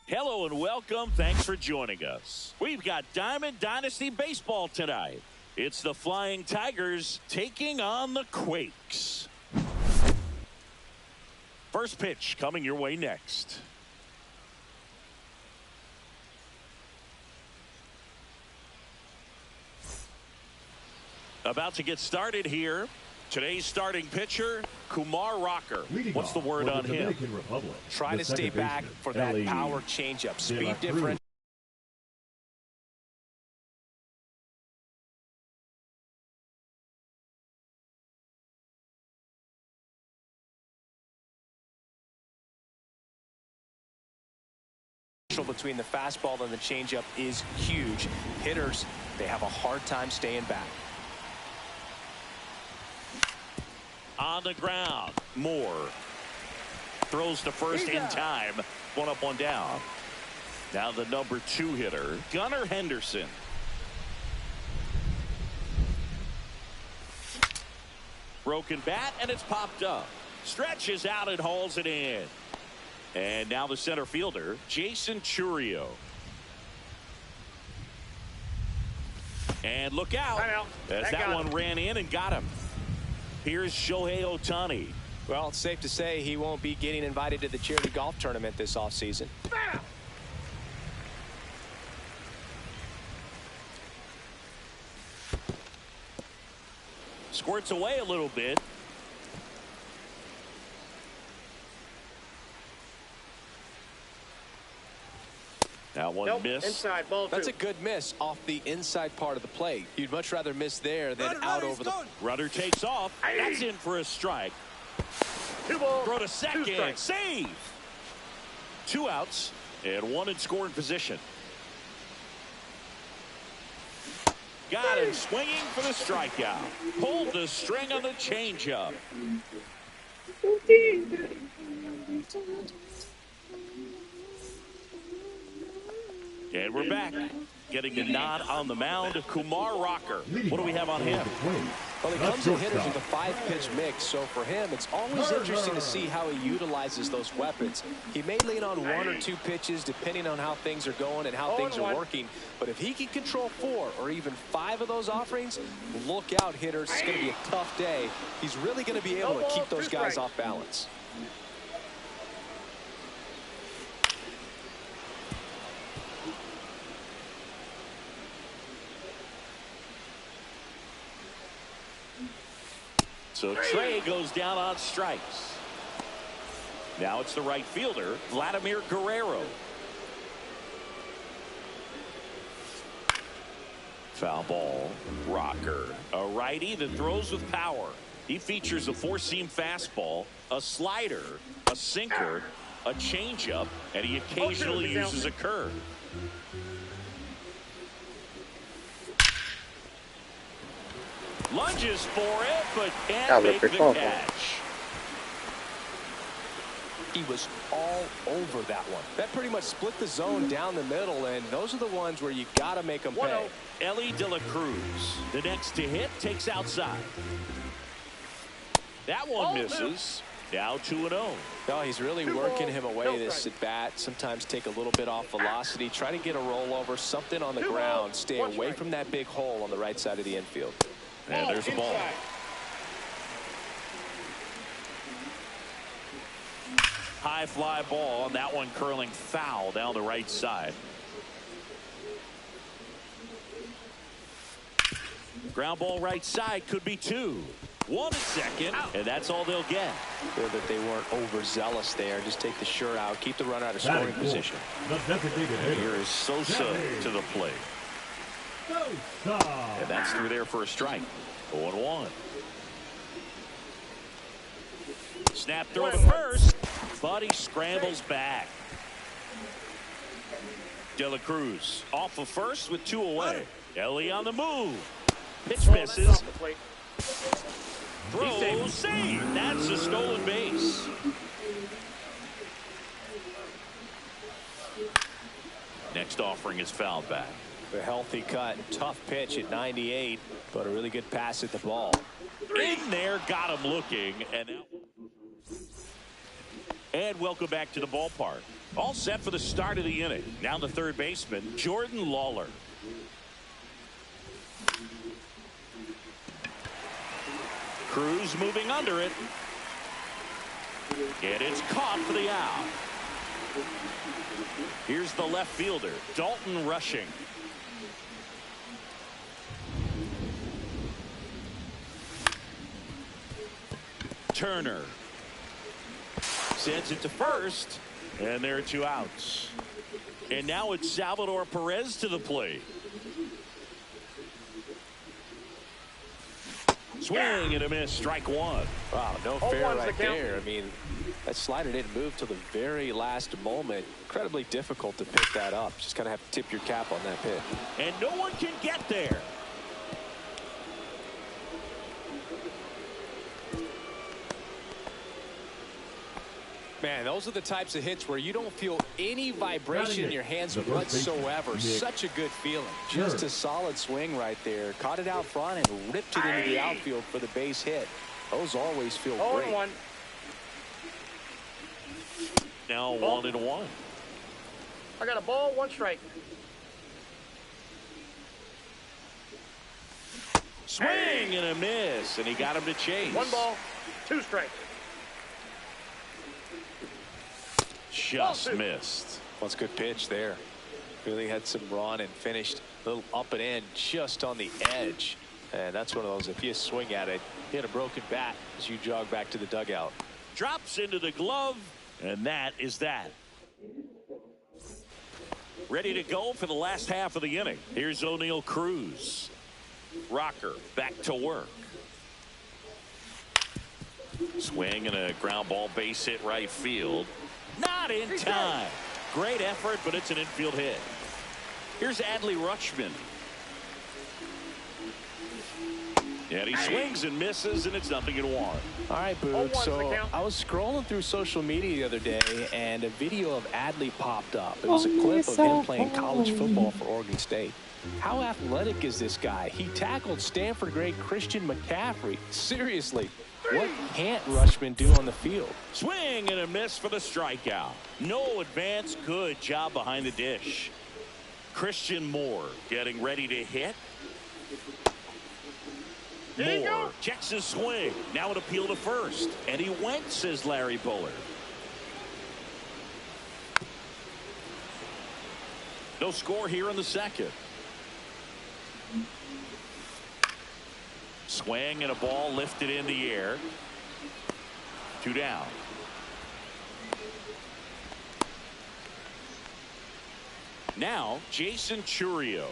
Hello and welcome. Thanks for joining us. We've got Diamond Dynasty Baseball tonight. It's the Flying Tigers taking on the Quakes. First pitch coming your way next. About to get started here. Today's starting pitcher, Kumar Rocker. What's the word on him? Try to stay back for that power changeup. Speed different. Between the fastball and the changeup is huge. Hitters, they have a hard time staying back. On the ground, Moore throws to first in time. One up, one down. Now the number 2 hitter, Gunnar Henderson. Broken bat, and it's popped up. Stretches out and hauls it in. And now the center fielder, Jason Churio. And look out, as that one ran in and got him. Here's Shohei Ohtani. Well, it's safe to say he won't be getting invited to the charity golf tournament this offseason. Squirts away a little bit. Now one miss. Inside, ball 2. That's a good miss off the inside part of the plate. You'd much rather miss there than out over the. Runner takes off. That's in for a strike. 2 balls. Throw to second. Save. 2 outs and 1 in scoring position. Got him swinging for the strikeout. Pulled the string on the changeup. And we're back. Getting the nod on the mound, Kumar Rocker. What do we have on him? Well, he comes to hitters with a 5-pitch mix, so for him, it's always interesting to see how he utilizes those weapons. He may lean on 1 or 2 pitches, depending on how things are going and how things are working. But if he can control 4 or even 5 of those offerings, look out, hitters. It's going to be a tough day. He's really going to be able to keep those guys off balance. So Trey goes down on strikes. Now it's the right fielder, Vladimir Guerrero. Foul ball, Rocker. A righty that throws with power. He features a 4-seam fastball, a slider, a sinker, a changeup, and he occasionally uses a curve. Lunges for it, but can't make the catch. He was all over that one. That pretty much split the zone down the middle, and those are the ones where you got to make them pay. Ellie De La Cruz, the next to hit, takes outside. That one misses. Now 2-0. No, he's really working him away this at bat. Sometimes take a little bit off velocity. Try to get a rollover, something on the ground. Stay away from that big hole on the right side of the infield. And there's the ball. High fly ball, and that one curling foul down the right side. Ground ball right side, could be 2. 1 at second, and that's all they'll get. Feel that they weren't overzealous there. Just take the shirt out, keep the runner out of scoring position. Here is Sosa to the plate. And that's through there for a strike. 0-1. Snap throw to first, but he scrambles back. De La Cruz off of first with 2 away. Ellie on the move. Pitch misses. Throw, save. That's a stolen base. Next offering is fouled back. A healthy cut, tough pitch at 98, but a really good pass at the ball. In there, got him looking, and welcome back to the ballpark. All set for the start of the inning. Now the third baseman, Jordan Lawler. Cruz moving under it. And it's caught for the out. Here's the left fielder, Dalton rushing. Turner sends it to first, and there are 2 outs. And now it's Salvador Perez to the plate. Swing and a miss, strike 1. Wow, no fair right there. I mean, that slider didn't move till the very last moment. Incredibly difficult to pick that up. Just kind of have to tip your cap on that pitch. And no one can get there. Man, those are the types of hits where you don't feel any vibration in your hands whatsoever. Such a good feeling. Just a solid swing right there. Caught it out front and ripped it into the outfield for the base hit. Those always feel great. 0-1. Now 1-1. I got a ball, 1 strike. Swing and a miss, and he got him to chase. 1 ball, 2 strikes. Just missed. Well, it's a good pitch there. Really had some run and finished a little up and in just on the edge. And that's one of those, if you swing at it, hit a broken bat as you jog back to the dugout. Drops into the glove, and that is that. Ready to go for the last half of the inning. Here's O'Neal Cruz. Rocker back to work. Swing and a ground ball, base hit right field. Not in time. Great effort, but it's an infield hit. Here's Adley Rutschman. And he swings and misses, and it's 0-1. All right, Boog. So I was scrolling through social media the other day, and a video of Adley popped up. It was a clip of him playing college football for Oregon State. How athletic is this guy? He tackled Stanford great Christian McCaffrey. Seriously, what can't Rutschman do on the field? Swing and a miss for the strikeout. No advance. Good job behind the dish. Christian Moore getting ready to hit. Moore checks his swing. Now an appeal to first. And he went, says Larry Bullard. No score here in the second. Swing and a ball lifted in the air. 2 down. Now Jason Churio.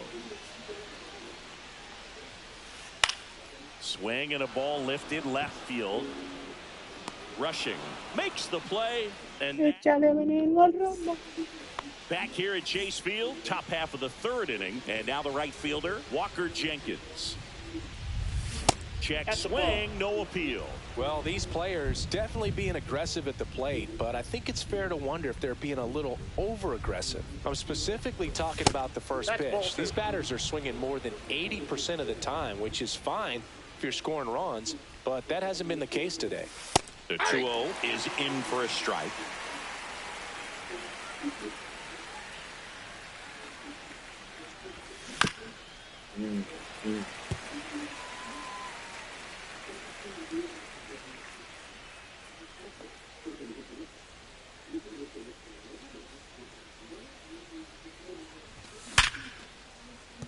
Swing and a ball lifted left field. Rushing. Makes the play. And back here at Chase Field, top half of the third inning. And now the right fielder, Walker Jenkins. Check swing, no appeal. Well, these players definitely being aggressive at the plate, but I think it's fair to wonder if they're being a little over-aggressive. I'm specifically talking about the first pitch. These batters are swinging more than 80% of the time, which is fine if you're scoring runs, but that hasn't been the case today. The 2-0 is in for a strike.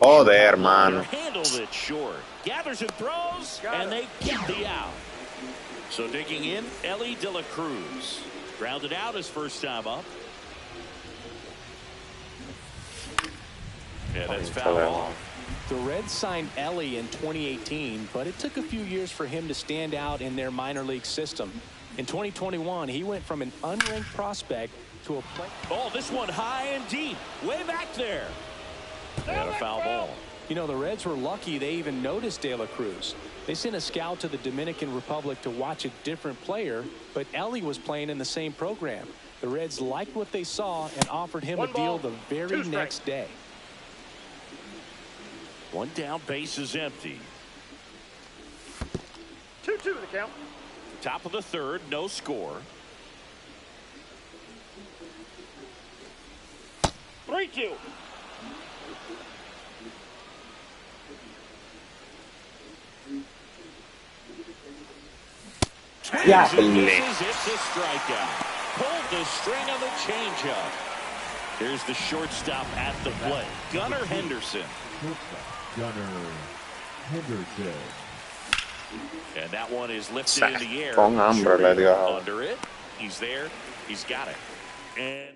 Joder, man. Handled it short. Gathers and throws, and they get the out. So digging in, Ellie De La Cruz. Grounded out his first time up. Yeah, that's foul ball. The Reds signed Ellie in 2018, but it took a few years for him to stand out in their minor league system. In 2021, he went from an unranked prospect to a play. Oh, this one high and deep. Way back there. And a foul ball. You know, the Reds were lucky they even noticed De La Cruz. They sent a scout to the Dominican Republic to watch a different player, but Ellie was playing in the same program. The Reds liked what they saw and offered him a deal the very next day. One down, base is empty. 2-2 the count. Top of the third, no score. 3-2. Ya, It's a strikeout. Pulled the string of the changeup. Here's the shortstop at the plate, Gunnar Henderson. And that one is lifted in the air. Con hambre le dio. Under it. He's there. He's got it. And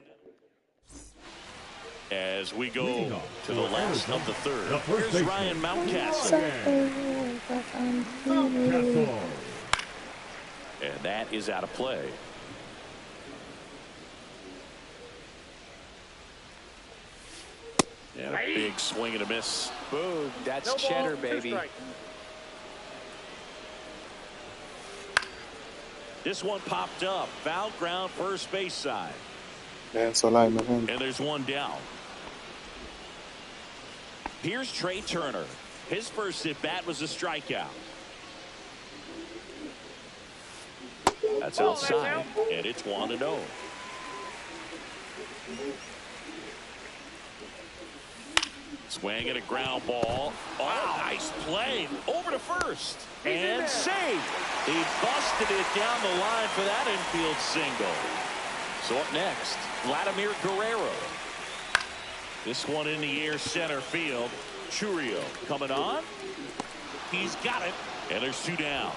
as we go to the last of the third, here's Ryan Mountcastle. And that is out of play. And a big swing and a miss. Boom, that's cheddar, baby. This one popped up. Foul ground, first base side. And there's one down. Here's Trey Turner. His first at bat was a strikeout. That's outside, and it's 1-0. Swing and a ground ball. Oh, nice play. Over to first. And saved. He busted it down the line for that infield single. So up next, Vladimir Guerrero. This one in the air, center field. Churio coming on. He's got it. And there's two down.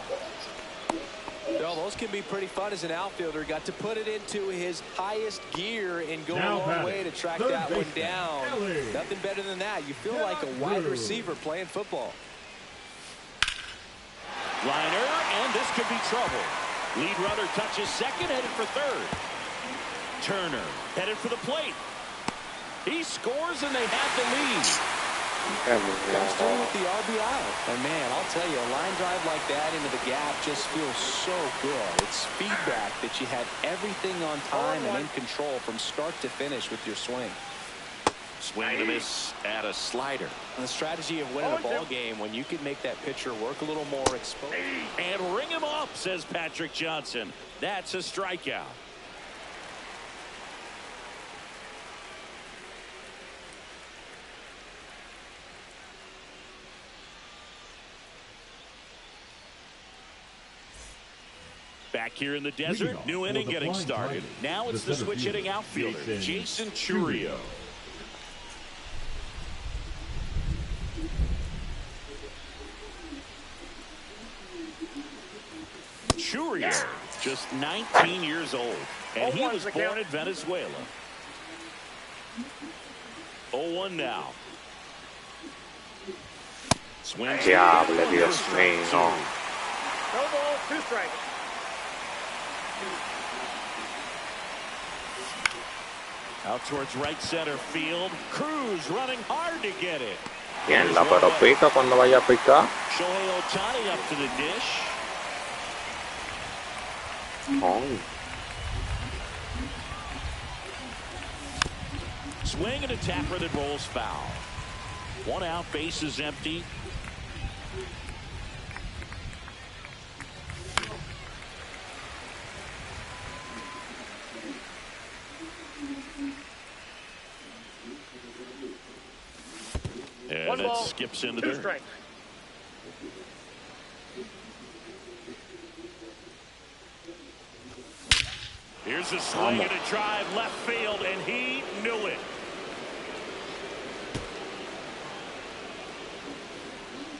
Well, those can be pretty fun as an outfielder. Got to put it into his highest gear and go a long way to track that one down. Nothing better than that. You feel like a wide receiver playing football. Liner, and this could be trouble. Lead runner touches second, headed for third. Turner headed for the plate. He scores, and they have the lead. Comes through with the RBI. And man, I'll tell you, a line drive like that into the gap just feels so good. It's feedback that you had everything on time and in control from start to finish with your swing. Swing and a miss at a slider. And the strategy of winning a ball game when you can make that pitcher work a little more exposed. And ring him up, says Patrick Johnson. That's a strikeout. Back here in the desert, new inning getting started. Now it's the switch hitting outfielder, Jason Churio. Churio, just 19 years old, and he was born in Venezuela. 0-1 now. Swings. Diable, Dios mío. No ball, 2 strikes. Out towards right center field. Cruz running hard to get it. Mierda, pero pica cuando vaya a picar. Shohei Ohtani up to the dish. Oh. Swing and a tapper that rolls foul. 1 out, base is empty. And it skips into there. Strike. Here's a swing and a drive left field, and he knew it.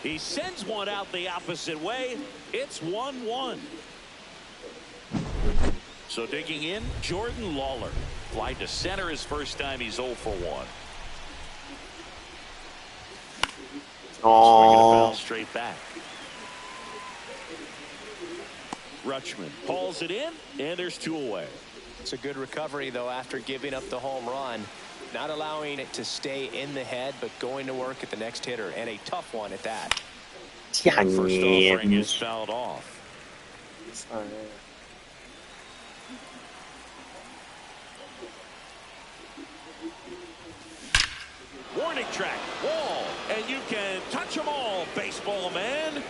He sends one out the opposite way. It's 1-1. So digging in, Jordan Lawler. Fly to center his first time. He's 0 for 1. Swinging a foul straight back. Rutschman hauls it in, and there's 2 away. It's a good recovery, though, after giving up the home run. Not allowing it to stay in the head, but going to work at the next hitter, and a tough one at that. First offering is fouled off. Warning track, wall, and you can touch them all, baseball man.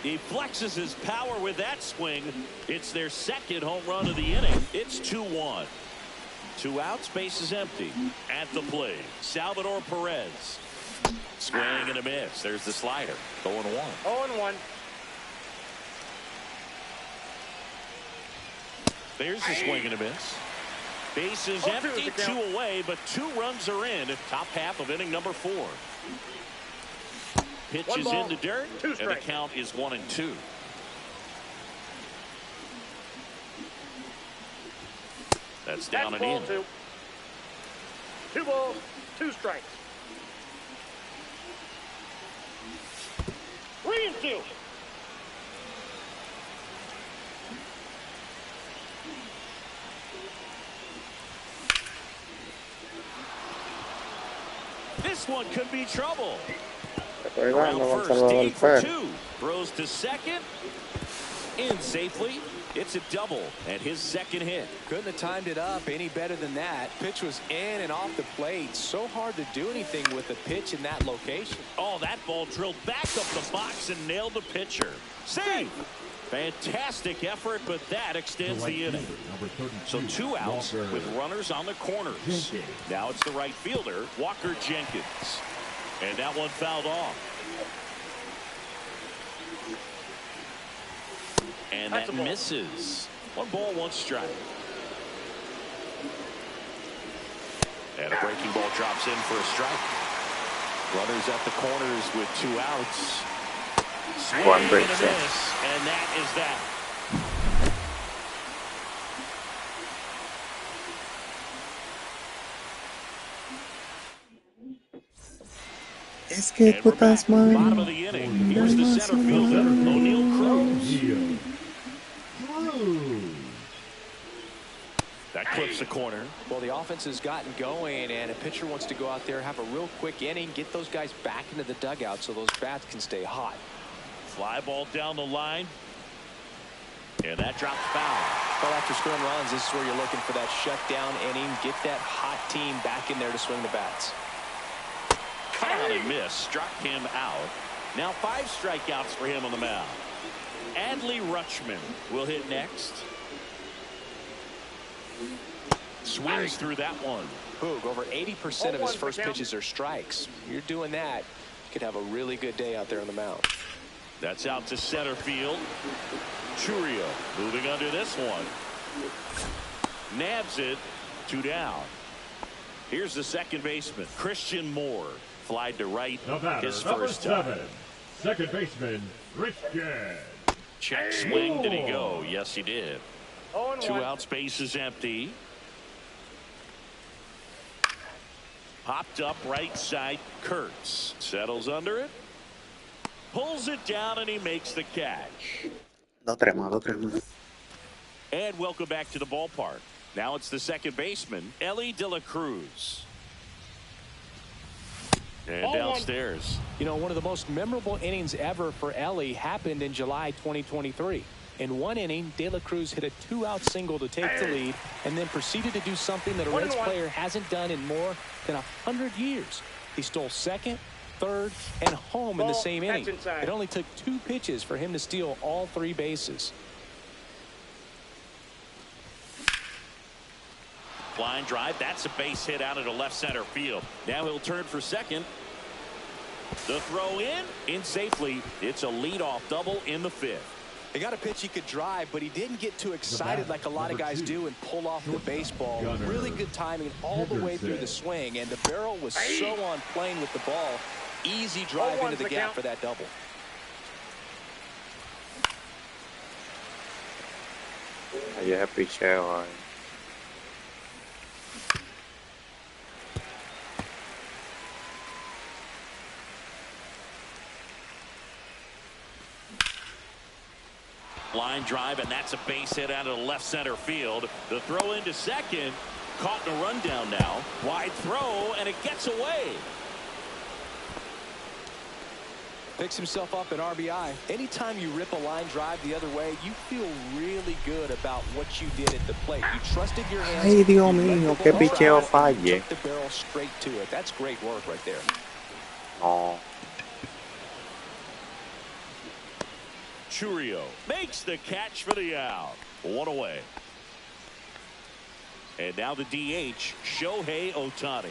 He flexes his power with that swing. It's their second home run of the inning. It's 2-1. 2 outs, base is empty. At the plate, Salvador Perez. Swing and a miss. There's the slider. 0-1. 0-1. There's the swing and a miss. Base is empty, 2 away, but 2 runs are in at top half of inning number 4. Pitch is in the dirt, and the count is 1-2. That's down and in. 2 balls, 2 strikes. 3-2. This one could be trouble. Around first, D for 2. Throws to second. In safely. It's a double and his second hit. Couldn't have timed it up any better than that. Pitch was in and off the plate. So hard to do anything with the pitch in that location. Oh, that ball drilled back up the box and nailed the pitcher. Save. Fantastic effort, but that extends the inning. So 2 outs with runners on the corners. Now it's the right fielder, Walker Jenkins. And that one fouled off. And that misses. 1 ball, 1 strike. And a breaking ball drops in for a strike. Runners at the corners with 2 outs. Swing and a miss, and that is that. Es que putas man. Bottom of the inning. Here's the center fielder, O'Neal Cruz. That clips the corner. Well, the offense has gotten going, and a pitcher wants to go out there, have a real quick inning, get those guys back into the dugout so those bats can stay hot. Fly ball down the line. And that drops foul. Well, after scoring runs, this is where you're looking for that shutdown inning. Get that hot team back in there to swing the bats. Cut out and miss. Struck him out. Now 5 strikeouts for him on the mound. Adley Rutschman will hit next. Swings through that one. Boog, over 80% of his first pitches are strikes. You're doing that, you could have a really good day out there on the mound. That's out to center field. Churio moving under this one. Nabs it. 2 down. Here's the second baseman, Christian Moore. Flied to right his first time. Second baseman, Christian. Check swing. Did he go? Yes, he did. 2 outs, base is empty. Popped up right side. Kurtz settles under it. Pulls it down and he makes the catch. 3 más, 2-3 más. And welcome back to the ballpark. Now it's the second baseman, Ellie De La Cruz. And downstairs. You know, one of the most memorable innings ever for Ellie happened in July 2023. In one inning, De La Cruz hit a 2-out single to take the lead and then proceeded to do something that a Reds player hasn't done in more than 100 years. He stole second, third, and home in the same inning. It only took 2 pitches for him to steal all 3 bases. Line drive. That's a base hit out into left center field. Now he'll turn for second. The throw in safely. It's a leadoff double in the 5th. He got a pitch he could drive, but he didn't get too excited like a lot of guys do and pull off the baseball. Really good timing all the way through the swing, and the barrel was so on plane with the ball. Easy drive into the gap for that double. Ayer picheo ahí. Line drive, and that's a base hit out of the left center field. The throw into second, caught in a rundown now. Wide throw, and it gets away. Picks himself up an RBI. Anytime you rip a line drive the other way, you feel really good about what you did at the plate. You trusted your hands. Ay, Dios mío, qué picheo falle. Took the barrel straight to it. That's great work right there. No. Churio makes the catch for the out. 1 away. And now the DH, Shohei Ohtani.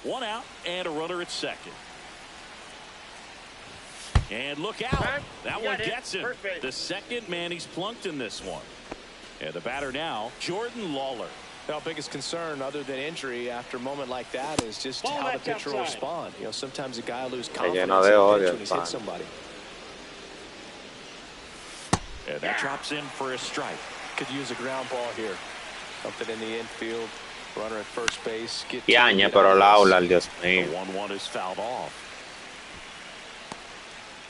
One out and a runner at second. And look out. That one gets him. The second man he's plunked in this one. And the batter now, Jordan Lawler. Now, biggest concern other than injury after a moment like that is just how the pitcher will respond. You know, sometimes a guy will lose confidence when he's hit somebody. And that drops in for a strike. Could use a ground ball here. Something in the infield. Runner at first base. Piaña, pero Laula, Dios mío. The 1-1 is fouled off.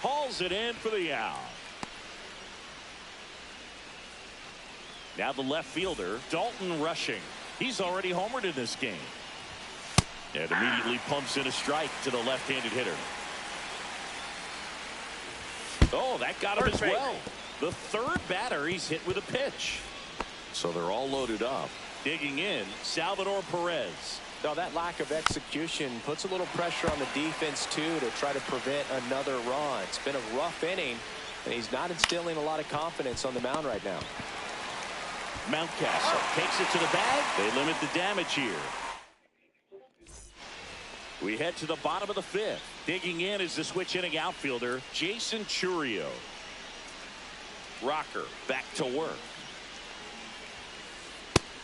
Hauls it in for the out. Now the left fielder, Dalton Rushing. He's already homered in this game. And immediately pumps in a strike to the left-handed hitter. Oh, that got him as well. The third batter he's hit with a pitch. So they're all loaded up. Digging in, Salvador Perez. Now that lack of execution puts a little pressure on the defense too to try to prevent another run. It's been a rough inning, and he's not instilling a lot of confidence on the mound right now. Mountcastle takes it to the bag. They limit the damage here. We head to the bottom of the 5th. Digging in is the switch inning outfielder, Jason Churio. Rocker back to work.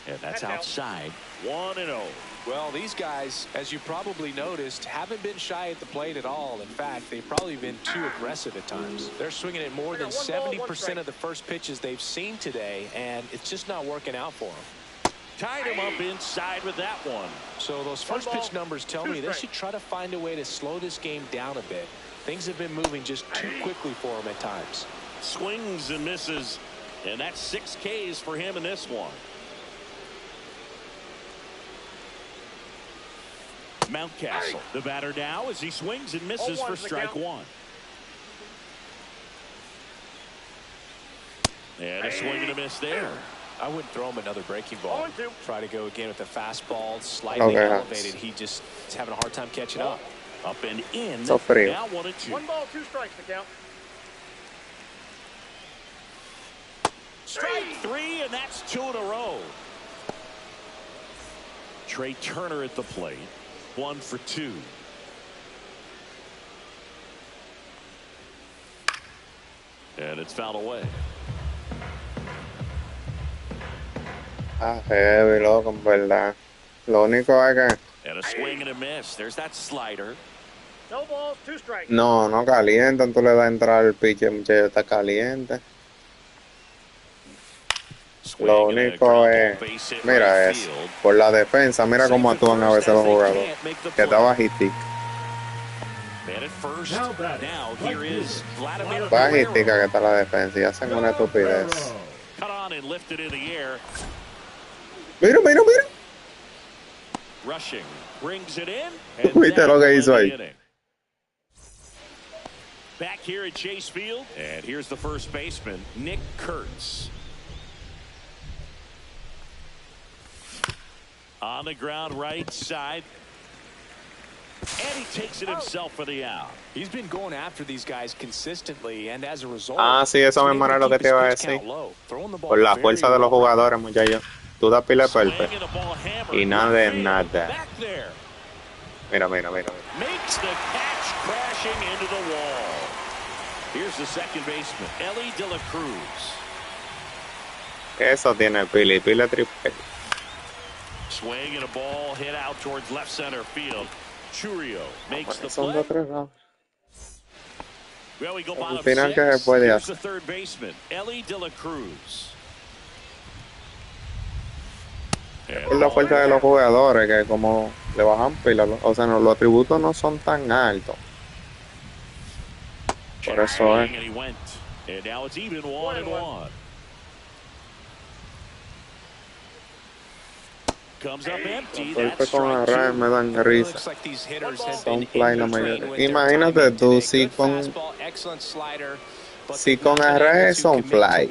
And that's outside. 1-0. Well, these guys, as you probably noticed, haven't been shy at the plate at all. In fact, they've probably been too aggressive at times. They're swinging at more than 70% of the first pitches they've seen today, and it's just not working out for them. Tied him up inside with that one. So those first pitch numbers tell me they should try to find a way to slow this game down a bit. Things have been moving just too quickly for him at times. Swings and misses, and that's 6 Ks for him in this one. Mountcastle, the batter now as he swings and misses for strike 1. And a swing and a miss there. I wouldn't throw him another breaking ball. Try to go again with a fastball, slightly elevated. He just is having a hard time catching up. Up and in. So frío. Now 1-2. 1 ball, 2 strikes to count. Strike 3, and that's 2 in a row. Trey Turner at the plate. 1 for 2. And it's fouled away. Ah, heavy, loco, en verdad. Lo único es que... And a swing and a miss. There's that slider. No balls, 2 strikes. No, no calientan. Tú le das a entrar al pitcher, muchacho, está caliente. Lo único es, mira eso, por la defensa, mira cómo actúan a veces los jugadores, que está bajitica. Bajitica que está la defensa y hacen una estupidez. Mira, mira, mira. ¿Viste lo que hizo ahí? Back here at Chase Field, and here's the first baseman, Nick Kurtz. On the ground right side. And he takes it himself for the out. He's been going after these guys consistently, and as a result, sí, eso mismo era lo que te iba a decir. Por la fuerza de los jugadores, muchachos. Tú das pila de perfecto. Y nada de nada. Mira, mira, mira. Makes the catch crashing into the wall. Here's the second baseman, Ellie De La Cruz. Eso tiene pila y pila triple. Swing and a ball hit out towards left center field. Churio makes the Son play. de tres, ¿no? Well, we go bottom final six. que se puede Here's hacer. the third baseman, Ellie De La Cruz. Es la fuerza de los jugadores que como le bajan pila, o sea, los atributos no son tan altos. Por eso es. And now it's even 1-1. Comes up empty. Golpe con array me dan risa. Son fly la mayoría. Imagínate tú si con array son fly.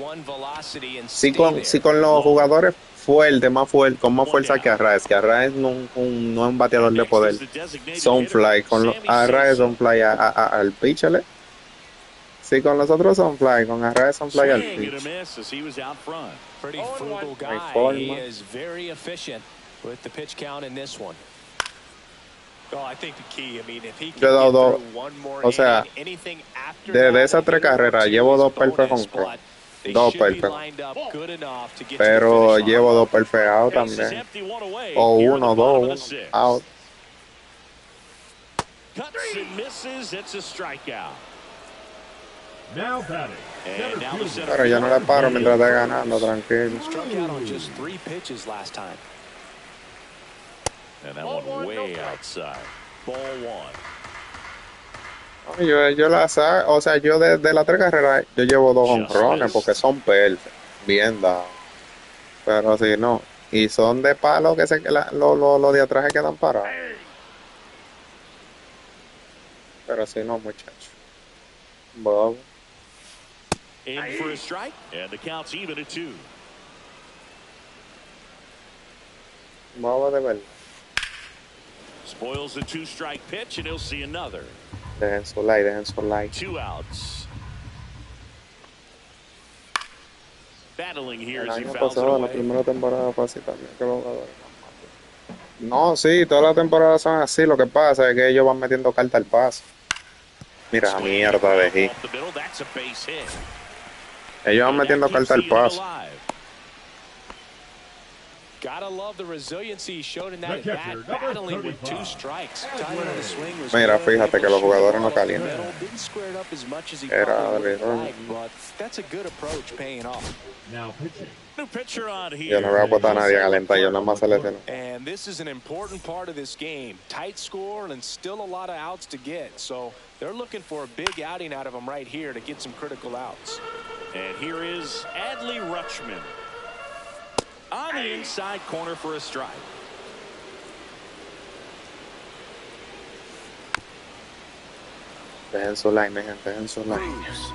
Si con los jugadores fuertes, con más fuerza que Arraez no es un bateador de poder. Son fly. Con los Arraez son fly al pitcher. Si con los otros son fly, con Arraez son fly al pitcher. Pretty frugal guy. He is very efficient with the pitch count in this one. Well, I think the key, I mean, if he can get through one more inning, anything after de esas tres carreras llevo dos perfectos. Dos perfectos. Pero llevo dos perfectos también. O uno, dos, out. Cuts and misses. It's a strikeout. Now batting. Pero yo no le paro mientras esté ganando, tranquilo. Struck out on just 3 pitches last time. And that one way outside. Ball 1. Yo la saco, o sea, yo de las tres carreras yo llevo 2 honrones porque son perfectos, bien dados. Pero si no, y son de palo que los de atrás se quedan parados. Pero si no, muchachos. Bob. In for a strike, and the count's even at 2. Bob de verdad. Spoils the 2-strike pitch, and he'll see another. Dejen su like, dejen su like. 2 outs. Battling here as he fouls it La away. primera temporada fue así también. Que los jugadores no, sí, todas las temporadas son así. Lo que pasa es que ellos van metiendo carta al paso. Mira, mierda de hit. Ellos van metiendo carta al paso. Gotta love the resiliency he showed in that at bat, battling with 2 strikes. Mira, fíjate que los jugadores no calientan. Didn't square it up as much as he Era probably would de like, but that's a good approach paying off. Now pitching. New pitcher on here. Yo no voy a botar a nadie a calentar, yo nada más selecciono. And this is an important part of this game. Tight score and still a lot of outs to get. So they're looking for a big outing out of him right here to get some critical outs. And here is Adley Rutschman on the inside corner for a strike. Dejen su like, mi gente, dejen su like.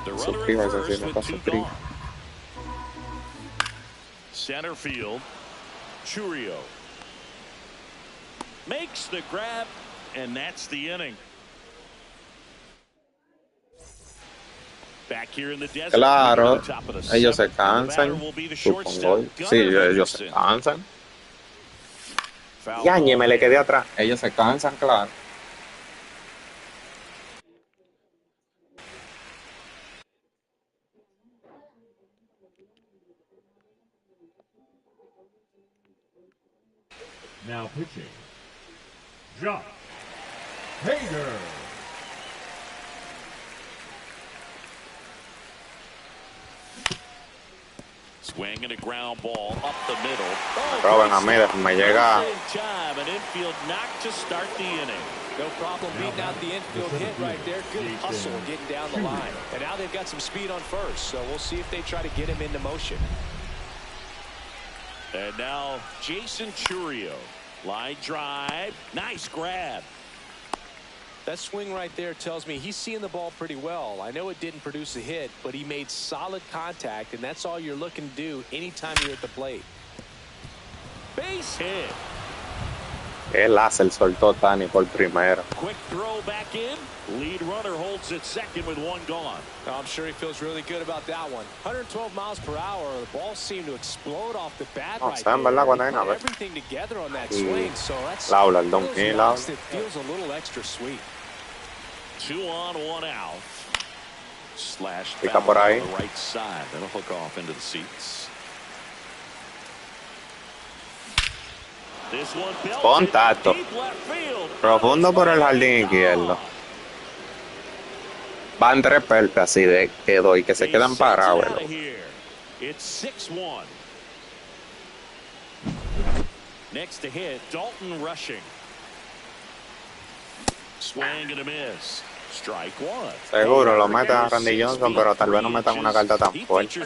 Suscríbanse si no están suscritos. Center field. Churio makes the grab, and that's the inning. Back here in the desert. Claro, ellos se cansan. Supongo. Sí, ellos se cansan. Yañe, me le quedé atrás. Ellos se cansan, claro. Now pitching. Josh Hader. Swinging a ground ball up the middle. Roben a mí, me llega. Time, an infield knock to start the inning. No problem beating out the infield hit right there. Good hustle getting down the line. And now they've got some speed on first, so we'll see if they try to get him into motion. And now Jason Churio. Line drive. Nice grab. That swing right there tells me he's seeing the ball pretty well. I know it didn't produce a hit, but he made solid contact, and that's all you're looking to do anytime you're at the plate. Base hit. El láser soltó Tani por primera. Quick throw back in. Lead runner holds it second with one gone. I'm sure he feels really good about that one. 112 miles per hour. The ball seemed to explode off the bat right there. He put everything together on that swing, so that's it feels a little extra sweet. 2 on, 1 out. Slash Pica por ahí. on the right side. That'll hook off into the seats. This one Contacto. Profundo por el jardín izquierdo. Van 3 pelpes así de quedó y que se quedan parados. It's 6-1. Next to hit, Dalton rushing. Swing and a miss. Strike one. Seguro lo meten a Randy Johnson, pero tal vez no metan una carta tan fuerte.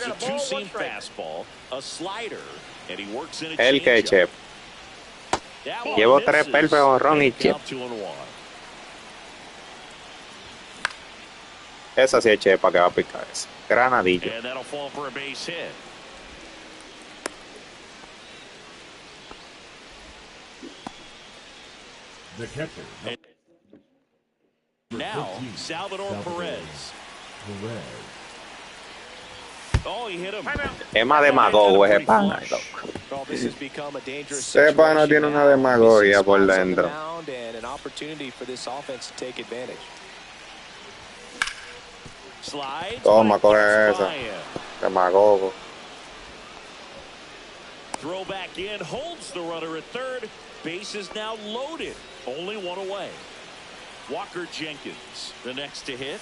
El que Chep. Llevo 3 pelpes con Ron y Chep. Esa sí es Chepa que va a picar eso. Granadillo. The catcher. Now, Salvador Perez. Oh, he hit him. Es más demagogo ese pana, loco. Ese pana tiene una demagogia por dentro. Toma, coge esa. Demagogo. Throw back in, holds the runner at third. Base is now loaded. Only one away. Walker Jenkins, the next to hit.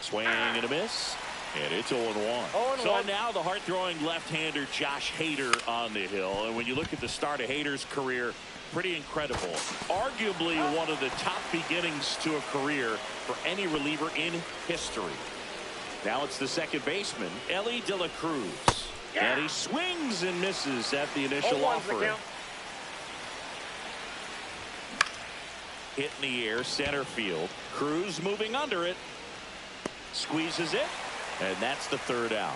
Swing and a miss. And it's 0-1. So now the hard-throwing left-hander Josh Hader on the hill. And when you look at the start of Hader's career, pretty incredible. Arguably one of the top beginnings to a career for any reliever in history. Now it's the second baseman, Ellie De La Cruz. And he swings and misses at the initial offering. Hit in the air, center field. Cruz moving under it. Squeezes it. And that's the third out.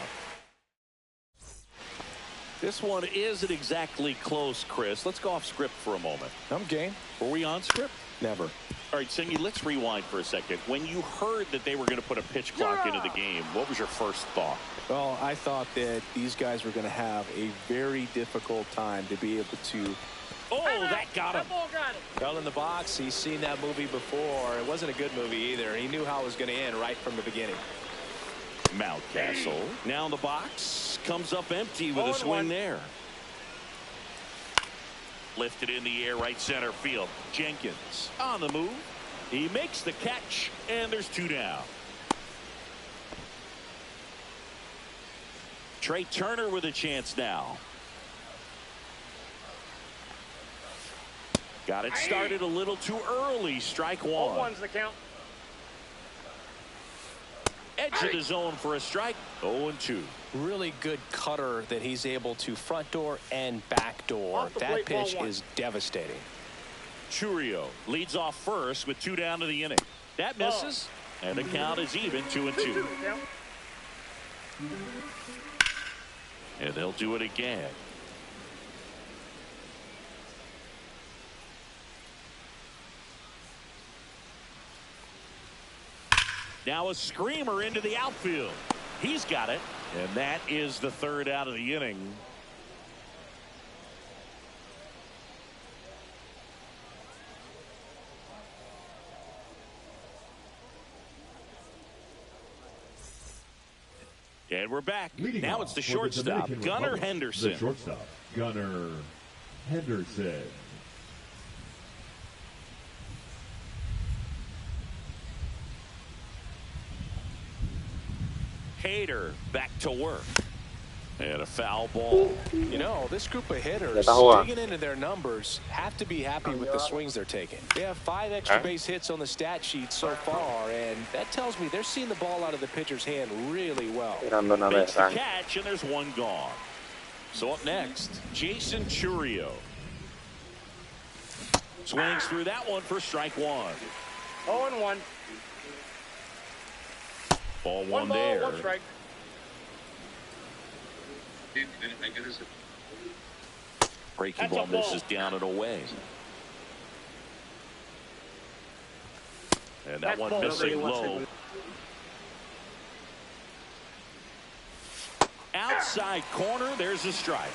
This one isn't exactly close, Chris. Let's go off script for a moment. I'm game. Were we on script? Never. All right, Singy, let's rewind for a second. When you heard that they were going to put a pitch clock into the game, what was your first thought? Well, I thought that these guys were going to have a very difficult time to be able to. Oh, that got him. Fell in the box. He's seen that movie before. It wasn't a good movie either. He knew how it was going to end right from the beginning. Mountcastle now in the box, comes up empty with a swing there. Lifted in the air, right center field. Jenkins on the move. He makes the catch, and there's 2 down. Trey Turner with a chance now. Got it started a little too early. Strike one. 0-1's the count. Edge of the zone for a strike. 0-2. Really good cutter that he's able to front door and back door. That pitch is devastating. Churio leads off first with 2 down to the inning. That misses, and the count is even 2-2. And they'll do it again. Now a screamer into the outfield. He's got it, and that is the third out of the inning. And we're back. Now it's the shortstop, Gunnar Henderson. The shortstop, Gunnar Henderson. Hader back to work. And a foul ball. You know, this group of hitters digging into their numbers have to be happy with the swings they're taking. They have 5 extra base hits on the stat sheet so far, and that tells me they're seeing the ball out of the pitcher's hand really well. Makes the catch, and there's one gone. So up next, Jason Churio. Swings through that one for strike 1. 0-1. Ball One there. ball, 1 strike. Breaking ball misses down and away. And that one missing low. Outside corner, there's a strike.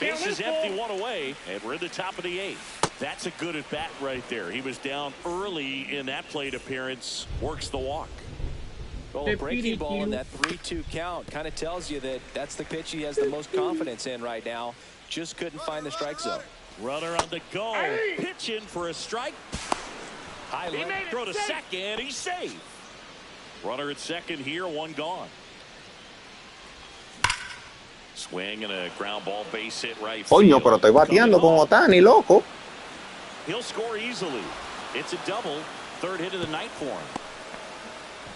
Base is empty, 1 away, and we're in the top of the 8th. That's a good at bat right there. He was down early in that plate appearance. Works the walk. Well, a breaking ball in that 3-2 count kind of tells you that that's the pitch he has the most confidence in right now. Just couldn't find the strike zone. Runner on the go. Pitching for a strike. High left. Throw to second. He's safe. Runner at second here. 1 gone. Swing and a ground ball base hit right. Coño, pero estoy bateando con Ohtani, loco. He'll score easily. It's a double. 3rd hit of the night for him.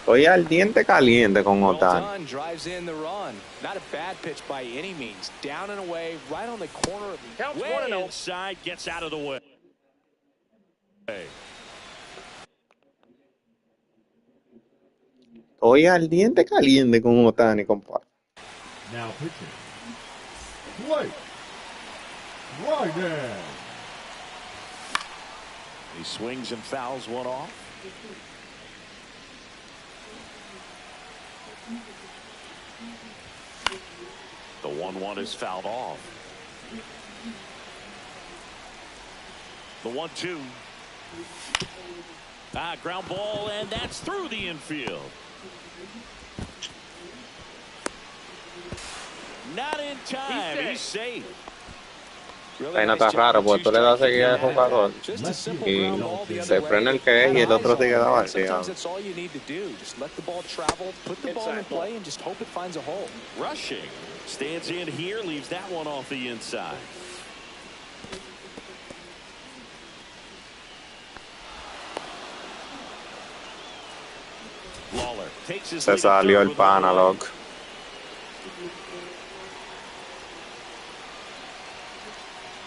Estoy al diente caliente con Ohtani. Drives in the run. Not a bad pitch by any means. Down and away, right on the corner of the way inside, gets out of the way. Estoy al diente caliente con Ohtani, compadre. Now pitching. Blake Ryman. He swings and fouls one off. The 1-1 is fouled off. The 1-2. Ground ball, and that's through the infield. Not in time. He's safe. Ahí no está raro, porque tú le das seguida al jugador y se frena el que es y el otro sigue dando vacío. Rushing stands in here, leaves that one off the inside. Lawler takes his Se salió el pana, loco.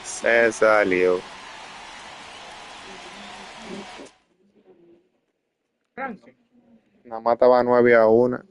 Se salió. Nada más estaba 9-1.